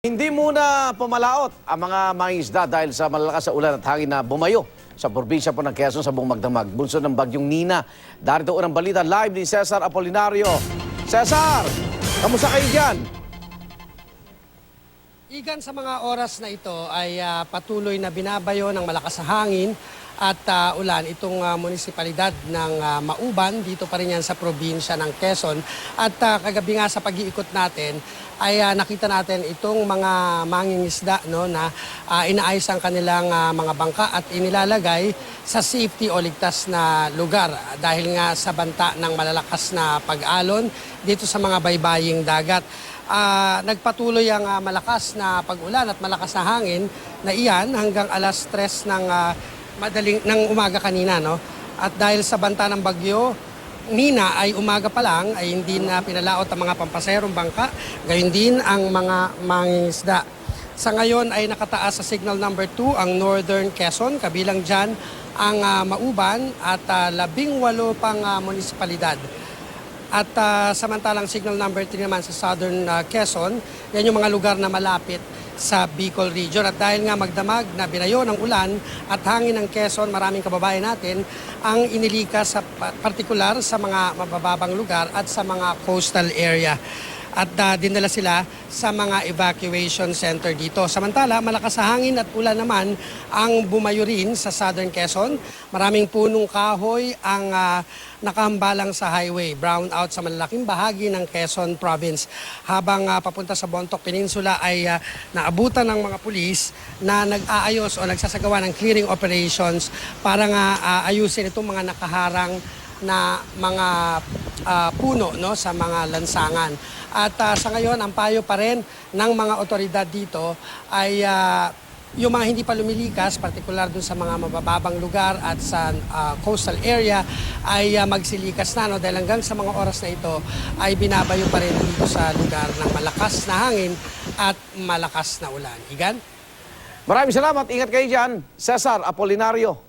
Hindi muna pumalaot ang mga mangingisda dahil sa malalakas sa ulan at hangin na bumayo sa probinsya po ng Quezon sa buong magdamag. Bunso ng bagyong Nina. Darito unang balita live ni Cesar Apolinario. Cesar, kamusta kayo dyan? Igan, sa mga oras na ito ay patuloy na binabayo ng malakas na hangin at ulan itong munisipalidad ng Mauban. Dito pa rin yan sa probinsya ng Quezon. At kagabi nga sa pag-iikot natin ay nakita natin itong mga mangingisda, no, na inaayos ang kanilang mga bangka at inilalagay sa safety o ligtas na lugar dahil nga sa banta ng malalakas na pag-alon dito sa mga baybaying dagat. Nagpatuloy ang malakas na pag-ulan at malakas na hangin na iyan hanggang alas 3 ng umaga kanina, no? At dahil sa banta ng bagyo Nina ay umaga pa lang ay hindi na pinalaot ang mga pampaserong bangka, gayon din ang mga mangingisda. Sa ngayon ay nakataas sa signal number 2 ang Northern Quezon, kabilang dyan ang Mauban at 18 pang munisipalidad. At samantalang signal number 3 naman sa Southern Quezon, yan yung mga lugar na malapit sa Bicol Region. At dahil nga magdamag na binayo ng ulan at hangin ng Quezon, maraming kababayan natin ang inilikas sa partikular sa mga mabababang lugar at sa mga coastal area. At dinala sila sa mga evacuation center dito. Samantala, malakas na hangin at ulan naman ang bumayo rin sa Southern Quezon. Maraming punong kahoy ang nakahambalang sa highway, brown out sa malalaking bahagi ng Quezon Province. Habang papunta sa Bontoc Peninsula ay naabutan ng mga pulis na nag-aayos o nagsasagawa ng clearing operations para nga ayusin itong mga nakaharang na mga puno, no, sa mga lansangan. At sa ngayon, ang payo pa rin ng mga otoridad dito ay yung mga hindi pa lumilikas, partikular dun sa mga mabababang lugar at sa coastal area, ay magsilikas na. No? Dahil hanggang sa mga oras na ito ay binabayo pa rin dito sa lugar ng malakas na hangin at malakas na ulan. Igan? Maraming salamat. Ingat kayo dyan. Cesar Apolinario.